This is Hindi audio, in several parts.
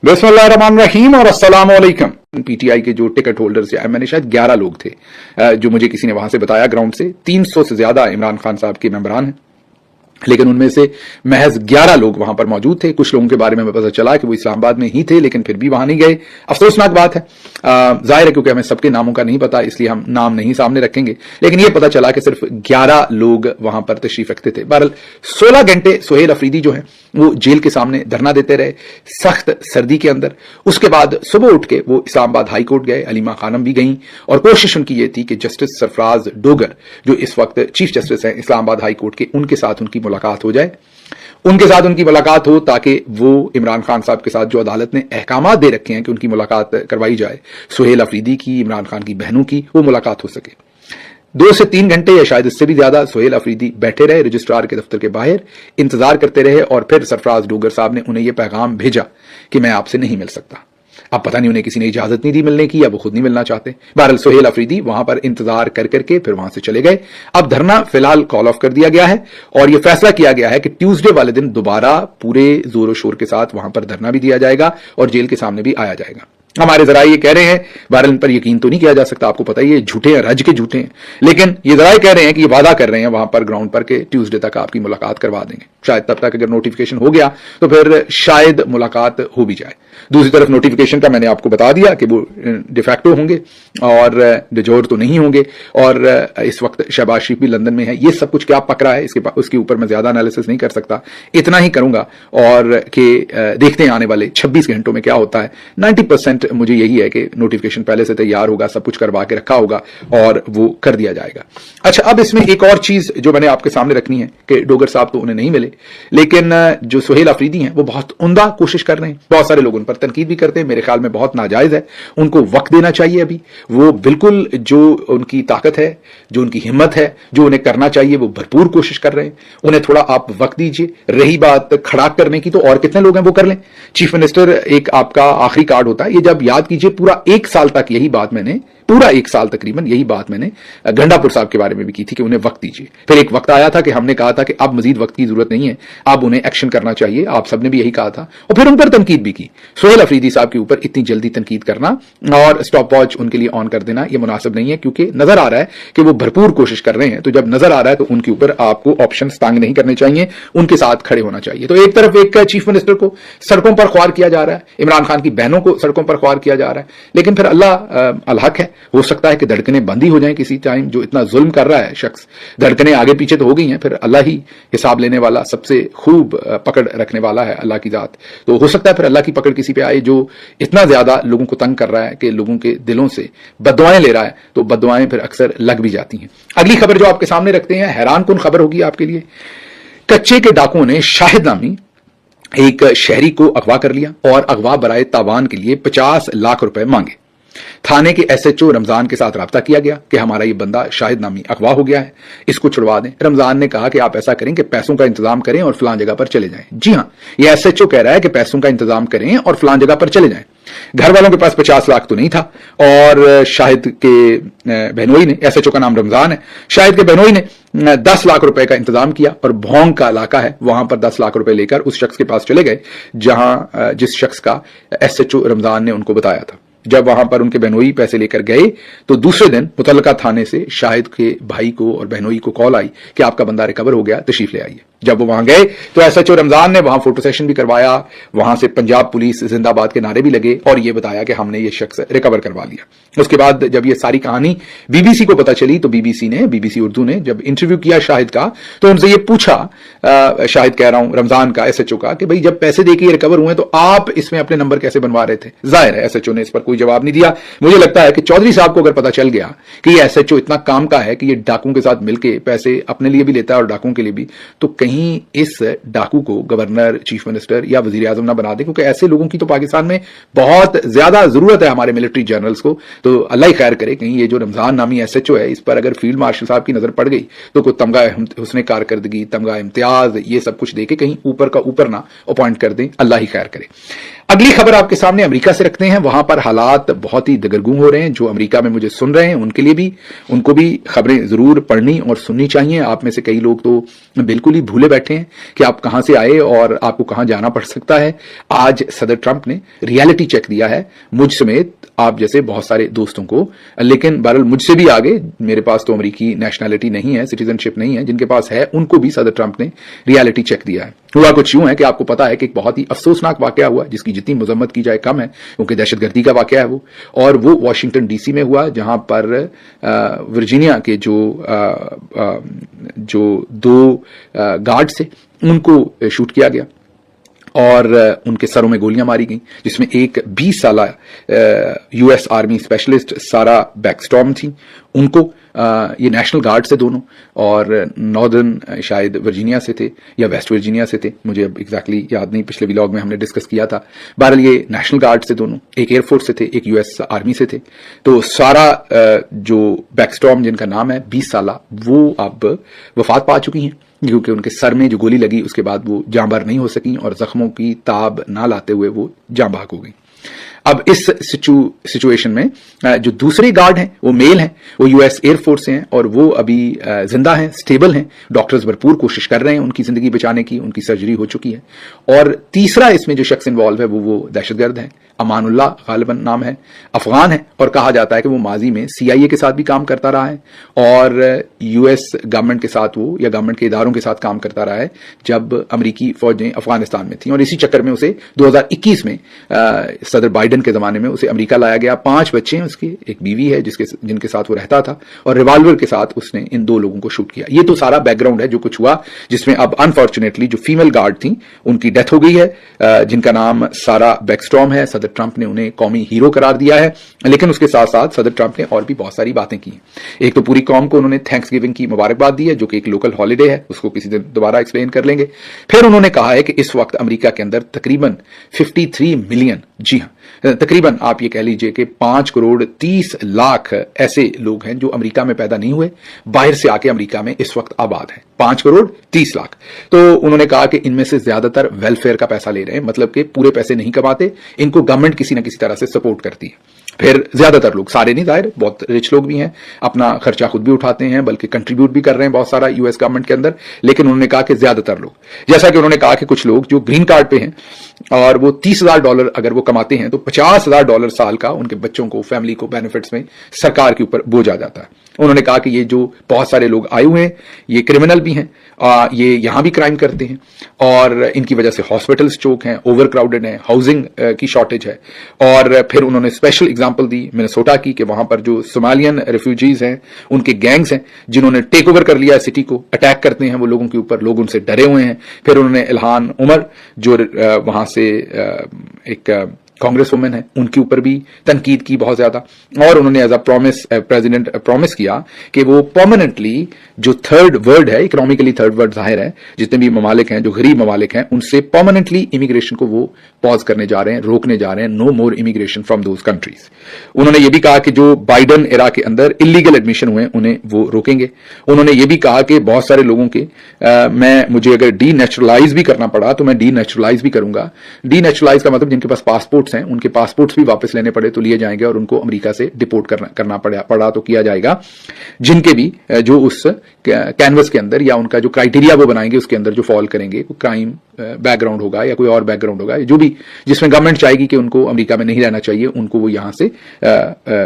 बिस्मिल्लाहिर्रहमानिर्रहीम और अस्सलाम वालेकुम। पीटीआई के जो टिकट होल्डर्स या मैंने शायद 11 लोग थे जो मुझे किसी ने वहां से बताया ग्राउंड से 300 से ज्यादा इमरान खान साहब के मेंबरान हैं, लेकिन उनमें से महज 11 लोग वहां पर मौजूद थे। कुछ लोगों के बारे में हमें पता चला कि वो इस्लामाबाद में ही थे लेकिन फिर भी वहां नहीं गए। अफसोसनाक बात है, जाहिर है क्योंकि हमें सबके नामों का नहीं पता इसलिए हम नाम नहीं सामने रखेंगे, लेकिन यह पता चला कि सिर्फ 11 लोग वहां पर तशरीफ रखते थे। बहरहाल 16 घंटे सुहेल अफरीदी जो है वो जेल के सामने धरना देते रहे सख्त सर्दी के अंदर। उसके बाद सुबह उठ के वो इस्लामाबाद हाई कोर्ट गए, अलीमा खानम भी गई और कोशिश उनकी ये थी कि जस्टिस सरफराज डोगर जो इस वक्त चीफ जस्टिस हैं इस्लामाबाद हाई कोर्ट के, उनके साथ उनकी मुलाकात हो जाए, उनके साथ उनकी मुलाकात हो ताकि वो इमरान खान साहब के साथ जो अदालत ने अहकामात दे रखे हैं कि उनकी मुलाकात करवाई जाए, सुहेल अफरीदी की, इमरान खान की बहनों की, वो मुलाकात हो सके। 2 से 3 घंटे या शायद इससे भी ज्यादा सुहेल अफरीदी बैठे रहे रजिस्ट्रार के दफ्तर के बाहर, इंतजार करते रहे और फिर सरफराज डोगर साहब ने उन्हें यह पैगाम भेजा कि मैं आपसे नहीं मिल सकता। अब पता नहीं उन्हें किसी ने इजाजत नहीं दी मिलने की या वो खुद नहीं मिलना चाहते। बहरहाल सुहेल अफरीदी वहां पर इंतजार कर करके फिर वहां से चले गए। अब धरना फिलहाल कॉल ऑफ कर दिया गया है और यह फैसला किया गया है कि ट्यूसडे वाले दिन दोबारा पूरे जोरों शोर के साथ वहां पर धरना भी दिया जाएगा और जेल के सामने भी आया जाएगा। हमारे जराये ये कह रहे हैं, बहरहाल इन पर यकीन तो नहीं किया जा सकता, आपको पता ही है झूठे हैं, रज के झूठे हैं, लेकिन ये जराये कह रहे हैं कि ये वादा कर रहे हैं वहां पर ग्राउंड पर के ट्यूसडे तक आपकी मुलाकात करवा देंगे। शायद तब तक अगर नोटिफिकेशन हो गया तो फिर शायद मुलाकात हो भी जाए। दूसरी तरफ नोटिफिकेशन का मैंने आपको बता दिया कि वो डिफैक्टो होंगे और डिजोर तो नहीं होंगे और इस वक्त शहबाज शरीफ भी लंदन में है। ये सब कुछ क्या पकड़ा है उसके ऊपर मैं ज्यादा एनालिसिस नहीं कर सकता, इतना ही करूंगा और कि देखते हैं आने वाले 26 घंटों में क्या होता है। 90% मुझे यही है कि नोटिफिकेशन पहले से तैयार होगा, सब कुछ करवा के रखा होगा और वो कर दिया जाएगा। अच्छा, अब इसमें एक और चीज जो मैंने आपके सामने रखनी है कि डोगर साहब तो उन्हें नहीं मिले, लेकिन जो सुहेल अफरीदी हैं वो बहुत उम्दा कोशिश कर रहे हैं। बहुत सारे लोग उन पर तनकीद भी करते हैं, मेरे ख्याल में बहुत नाजायज है, उनको वक्त देना चाहिए। अभी वो बिल्कुल जो उनकी ताकत है, जो उनकी हिम्मत है, जो उन्हें करना चाहिए वो भरपूर कोशिश कर रहे हैं। उन्हें थोड़ा आप वक्त दीजिए। रही बात खड़ा करने की, तो और कितने लोग हैं वो कर लें। चीफ मिनिस्टर एक आपका आखिरी कार्ड होता है, ये जब याद कीजिए पूरा 1 साल तक यही बात मैंने, पूरा 1 साल तकरीबन यही बात मैंने गंडापुर साहब के बारे में भी की थी कि उन्हें वक्त दीजिए। फिर एक वक्त आया था कि हमने कहा था कि अब मजीद वक्त की जरूरत नहीं है, अब उन्हें एक्शन करना चाहिए, आप सबने भी यही कहा था और फिर उन पर तनकीद भी की। सुहेल अफरीदी साहब के ऊपर इतनी जल्दी तनकीद करना और स्टॉप वॉच उनके लिए ऑन कर देना यह मुनासिब नहीं है, क्योंकि नजर आ रहा है कि वो भरपूर कोशिश कर रहे हैं। तो जब नजर आ रहा है तो उनके ऊपर आपको ऑप्शन तंग नहीं करने चाहिए, उनके साथ खड़े होना चाहिए। तो एक तरफ एक चीफ मिनिस्टर को सड़कों पर ख्वार किया जा रहा है, इमरान खान की बहनों को सड़कों पर ख्वार किया जा रहा है, लेकिन फिर अल्लाह अलहक है, हो सकता है कि धड़कनें बंदी हो जाएं किसी टाइम। जो इतना जुल्म कर रहा है शख्स, धड़कनें आगे पीछे तो हो गई हैं, फिर अल्लाह ही हिसाब लेने वाला, सबसे खूब पकड़ रखने वाला है अल्लाह की जात। तो हो सकता है फिर अल्लाह की पकड़ किसी पे आए जो इतना ज्यादा लोगों को तंग कर रहा है कि लोगों के दिलों से बद्दुआएं ले रहा है, तो बद्दुआएं फिर अक्सर लग भी जाती हैं। अगली खबर जो आपके सामने रखते हैं, हैरान कुन खबर होगी आपके लिए। कच्चे के डाकुओं ने शाहिद नामी एक शहरी को अगवा कर लिया और अगवा बराए तावान के लिए 50 लाख रुपए मांगे। थाने के एसएचओ रमजान के साथ राब्ता किया गया कि हमारा ये बंदा शाहिद नामी अगवा हो गया है, इसको छुड़वा दें। रमजान ने कहा कि आप ऐसा करें कि पैसों का इंतजाम करें और फलां जगह पर चले जाएं। जी हां, ये एसएचओ कह रहा है कि पैसों का इंतजाम करें और फलां जगह पर चले जाएं। घर वालों के पास 50 लाख तो नहीं था और शाहिद के बहनोई ने, एसएचओ का नाम रमजान है, शाहिद के बहनोई ने 10 लाख रुपए का इंतजाम किया और भोंग का इलाका है, वहां पर 10 लाख रुपए लेकर उस शख्स के पास चले गए जहां जिस शख्स का एसएचओ रमजान ने उनको बताया था। जब वहां पर उनके बहनोई पैसे लेकर गए तो दूसरे दिन मुतल्लका थाने से शाहिद के भाई को और बहनोई को कॉल आई कि आपका बंदा रिकवर हो गया, तशरीफ ले आइए। जब वो वहां गए तो एसएचओ रमजान ने वहां फोटो सेशन भी करवाया, वहां से पंजाब पुलिस जिंदाबाद के नारे भी लगे और ये बताया कि हमने ये शख्स रिकवर करवा लिया। उसके बाद जब ये सारी कहानी बीबीसी को पता चली तो बीबीसी उर्दू ने जब इंटरव्यू किया शाहिद का तो उनसे ये पूछा, शाहिद कह रहा हूं रमजान का, एसएचओ का, कि भाई जब पैसे देके रिकवर हुए तो आप इसमें अपने नंबर कैसे बनवा रहे थे। जाहिर है एसएचओ ने इस पर कोई जवाब नहीं दिया। मुझे लगता है कि चौधरी साहब को अगर पता चल गया कि ये एसएचओ इतना काम का है कि ये डाकुओं के साथ मिलकर पैसे अपने लिए भी लेता है और डाकुओं के लिए भी, तो कहीं इस डाकू को गवर्नर, चीफ मिनिस्टर या वजीर आजम ना बना दे, क्योंकि ऐसे लोगों की तो पाकिस्तान में बहुत ज्यादा जरूरत है, हमारे मिलिट्री जनरल्स को। तो अल्लाह ही खैर करे, कहीं ये जो रमजान नामी एसएचओ है इस पर अगर फील्ड मार्शल साहब की नजर पड़ गई तो कोई तमगा हुस्ने कारकर्दगी, तमगा इम्तियाज, ये सब कुछ देके कहीं ऊपर का ऊपर ना अपॉइंट कर दें, अल्लाह ही खैर करे। अगली खबर आपके सामने अमेरिका से रखते हैं। वहां पर हालात बहुत ही दगरगूं हो रहे हैं। जो अमेरिका में मुझे सुन रहे हैं उनके लिए भी, उनको भी खबरें जरूर पढ़नी और सुननी चाहिए। आप में से कई लोग तो बिल्कुल ही भूले बैठे हैं कि आप कहां से आए और आपको कहां जाना पड़ सकता है। आज सदर ट्रंप ने रियलिटी चेक दिया है, मुझ समेत आप जैसे बहुत सारे दोस्तों को। लेकिन बहरहाल मुझसे भी आगे, मेरे पास तो अमेरिकी नेशनैलिटी नहीं है, सिटीजनशिप नहीं है, जिनके पास है उनको भी सदर ट्रंप ने रियलिटी चेक दिया है। हुआ कुछ यूं है कि आपको पता है कि एक बहुत ही अफसोसनाक वाकया हुआ, जिसकी जितनी मजम्मत की जाए कम है, क्योंकि दहशतगर्दी का वाकया है वो, और वो वाशिंगटन डीसी में हुआ, जहां पर वर्जीनिया के जो दो गार्ड थे उनको शूट किया गया और उनके सरों में गोलियां मारी गईं, जिसमें एक 20 साला यूएस आर्मी स्पेशलिस्ट सारा बैकस्टॉर्म थी। उनको ये नेशनल गार्ड से दोनों, और नॉर्दर्न शायद वर्जीनिया से थे या वेस्ट वर्जीनिया से थे, मुझे अब एग्जैक्टली याद नहीं, पिछले व्लॉग में हमने डिस्कस किया था। बहरहाल ये नेशनल गार्ड से दोनों, एक एयरफोर्स से थे, एक यूएस आर्मी से थे। तो सारा जो बैकस्टॉर्म जिनका नाम है 20 साला, वो अब वफात पा चुकी हैं, क्योंकि उनके सर में जो गोली लगी उसके बाद वो जांबार नहीं हो सकी और जख्मों की ताब ना लाते हुए वो जांबाक हो गई। अब इस सिचुएशन में जो दूसरे गार्ड हैं वो मेल हैं, वो यूएस एयरफोर्स से हैं और वो अभी जिंदा हैं, स्टेबल हैं। डॉक्टर्स भरपूर कोशिश कर रहे हैं उनकी जिंदगी बचाने की, उनकी सर्जरी हो चुकी है। और तीसरा इसमें जो शख्स इन्वॉल्व है वो दहशतगर्द है, अमानुल्लाह गालिबन नाम है, अफगान है, और कहा जाता है कि वो माजी में सीआईए के साथ भी काम करता रहा है और यूएस गवर्नमेंट के साथ वो, या गवर्नमेंट के इदारों के साथ काम करता रहा है जब अमेरिकी फौजें अफगानिस्तान में थी। और इसी चक्कर में उसे 2021 में सदर बाइडेन के जमाने में उसे अमेरिका लाया गया। 5 बच्चे हैं उसके, एक बीवी है जिनके साथ वो रहता था, और रिवॉल्वर के साथ उसने इन 2 लोगों को शूट किया। ये तो सारा बैकग्राउंड है जो कुछ हुआ, जिसमें अब अनफॉर्चुनेटली जो फीमेल गार्ड थी उनकी डेथ हो गई है, जिनका नाम सारा बैकस्टॉर्म है। सदर ट्रंप ने उन्हें कौमी हीरो करार दिया है, लेकिन उसके साथ साथ सदर ट्रंप ने और भी बहुत सारी बातें की। एक तो पूरी कौम को उन्होंने थैंक्सगिविंग की मुबारकबाद दी है, जो कि एक लोकल हॉलिडे है, उसको किसी दिन दोबारा एक्सप्लेन कर लेंगे। फिर उन्होंने कहा है कि इस वक्त अमेरिका के अंदर तकरीबन 53 मिलियन, जी हां, तकरीबन आप ये कह लीजिए कि 5 करोड़ 30 लाख ऐसे लोग हैं जो अमेरिका में पैदा नहीं हुए, बाहर से आके अमेरिका में इस वक्त आबाद हैं। 5 करोड़ 30 लाख। तो उन्होंने कहा कि इनमें से ज्यादातर वेलफेयर का पैसा ले रहे हैं, मतलब कि पूरे पैसे नहीं कमाते, इनको गवर्नमेंट किसी न किसी तरह से सपोर्ट करती है। फिर ज्यादातर लोग, सारे नहीं जाहिर, बहुत रिच लोग भी हैं, अपना खर्चा खुद भी उठाते हैं, बल्कि कंट्रीब्यूट भी कर रहे हैं बहुत सारा यूएस गवर्नमेंट के अंदर। लेकिन उन्होंने कहा कि ज्यादातर लोग, जैसा कि उन्होंने कहा कि कुछ लोग जो ग्रीन कार्ड पे हैं और वो $30,000 अगर वो कमाते हैं तो $50,000 साल का उनके बच्चों को, फैमिली को बेनिफिट्स में सरकार के ऊपर बोझ आ जाता है। उन्होंने कहा कि ये जो बहुत सारे लोग आए हुए हैं ये क्रिमिनल भी हैं, ये यहां भी क्राइम करते हैं और इनकी वजह से हॉस्पिटल्स चोक हैं, ओवर क्राउडेड हैं, हाउसिंग की शॉर्टेज है। और फिर उन्होंने स्पेशल एग्जांपल दी मिनेसोटा की कि वहां पर जो सोमालियन रिफ्यूजीज हैं उनके गैंग्स हैं जिन्होंने टेक ओवर कर लिया सिटी को, अटैक करते हैं वो लोगों के ऊपर, लोग उनसे डरे हुए हैं। फिर उन्होंने इल्हान उमर जो वहां से एक कांग्रेस वुमेन है उनके ऊपर भी तनकीद की बहुत ज्यादा, और उन्होंने एज अ प्रेसिडेंट प्रॉमिस किया कि वो परमानेंटली जो थर्ड वर्ल्ड है, इकोनॉमिकली थर्ड वर्ल्ड जाहिर है, जितने भी ममालिक हैं जो गरीब ममालिक हैं उनसे परमानेंटली इमिग्रेशन को वो पॉज करने जा रहे हैं, रोकने जा रहे हैं, no more immigration from those countries. उन्होंने ये भी कहा कि जो बाइडन एरा के अंदर इलीगल एडमिशन हुए उन्हें वो रोकेंगे। उन्होंने ये भी कहा कि बहुत सारे लोगों के मुझे अगर डी नेचुरलाइज भी करना पड़ा तो मैं डी नेचुरलाइज भी करूंगा। डी नेचुरलाइज का मतलब जिनके पास पासपोर्ट हैं उनके पासपोर्ट्स भी वापस लेने पड़े तो लिए जाएंगे और उनको अमेरिका से डिपोर्ट करना पड़ा तो किया जाएगा। जिनके भी जो उस कैनवस के अंदर या उनका जो क्राइटेरिया वो बनाएंगे उसके अंदर जो फॉल करेंगे, क्राइम बैकग्राउंड होगा या कोई और बैकग्राउंड होगा, जो भी जिसमें गवर्नमेंट चाहेगी कि उनको अमेरिका में नहीं रहना चाहिए, उनको वो यहां से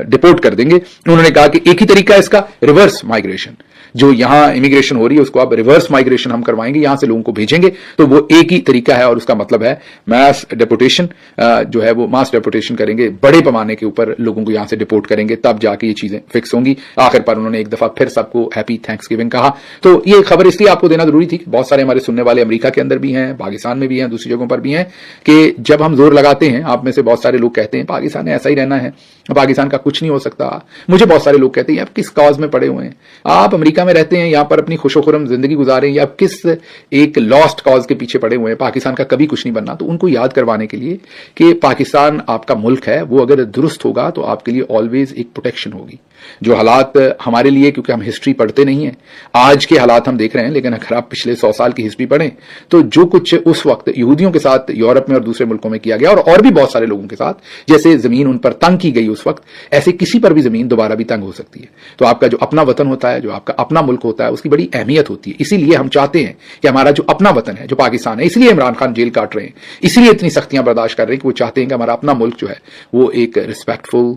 डिपोर्ट कर देंगे। उन्होंने कहा कि एक ही तरीका है इसका, रिवर्स माइग्रेशन। जो यहां इमिग्रेशन हो रही है उसको अब रिवर्स माइग्रेशन हम करवाएंगे, यहां से लोगों को भेजेंगे, तो वो एक ही तरीका है और उसका मतलब है मास डेपोटेशन, जो है वो मास डेपोटेशन करेंगे, बड़े पैमाने के ऊपर लोगों को यहां से डिपोर्ट करेंगे, तब जाके ये चीजें फिक्स होंगी। आखिर पर उन्होंने एक दफा फिर सबको हैप्पी थैंक्सगिविंग कहा। तो ये खबर इसलिए आपको देना जरूरी थी, बहुत सारे हमारे सुनने वाले अमेरिका के अंदर भी हैं, पाकिस्तान में भी हैं, दूसरी जगहों पर भी हैं, कि जब हम जोर लगाते हैं, आप में से बहुत सारे लोग कहते हैं पाकिस्तान में ऐसा ही रहना है पाकिस्तान का कुछ नहीं हो सकता। मुझे बहुत सारे लोग कहते हैं आप किस कॉज में पड़े हुए हैं, आप अमेरिका में रहते हैं, यहां पर अपनी खुशोखुरम जिंदगी गुजारे हैं, या आप किस एक लॉस्ट कॉज के पीछे पड़े हुए हैं, पाकिस्तान का कभी कुछ नहीं बनना। तो उनको याद करवाने के लिए कि पाकिस्तान आपका मुल्क है, वो अगर दुरुस्त होगा तो आपके लिए ऑलवेज एक प्रोटेक्शन होगी। जो हालात हमारे लिए, क्योंकि हम हिस्ट्री पढ़ते नहीं है, आज के हालात हम देख रहे हैं, लेकिन अगर आप पिछले 100 साल की हिस्ट्री पढ़ें तो जो कुछ उस वक्त यहूदियों के साथ यूरोप में और दूसरे मुल्कों में किया गया, और भी बहुत सारे लोगों के साथ, जैसे जमीन उन पर तंग की गई उस वक्त, ऐसे किसी पर भी जमीन दोबारा भी तंग हो सकती है। तो आपका जो अपना वतन होता है, जो आपका अपना मुल्क होता है, उसकी बड़ी अहमियत होती है। इसीलिए हम चाहते हैं कि हमारा जो अपना वतन है, जो पाकिस्तान है, इसलिए इमरान खान जेल काट रहे हैं, इसलिए इतनी सख्तियां बर्दाश्त कर रहे हैं कि वो चाहते हैं कि हमारा अपना मुल्क जो है वो एक रिस्पेक्टफुल,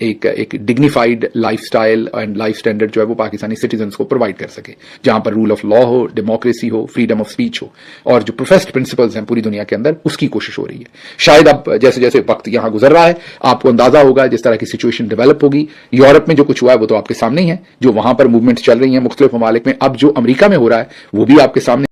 एक dignified lifestyle and life standard जो है वो पाकिस्तानी सिटीजन्स को प्रोवाइड कर सके, जहां पर रूल ऑफ लॉ हो, डेमोक्रेसी हो, फ्रीडम ऑफ स्पीच हो, और जो प्रोफेस्ड प्रिंसिपल्स हैं पूरी दुनिया के अंदर, उसकी कोशिश हो रही है। शायद अब जैसे जैसे वक्त यहां गुजर रहा है, आपको अंदाजा होगा जिस तरह की सिचुएशन डेवलप होगी। यूरोप में जो कुछ हुआ है वो तो आपके सामने ही है, जो वहां पर मूवमेंट चल रही है मुख्तलिफ ममालिक में, अब जो अमेरिका में हो रहा है वो भी आपके सामने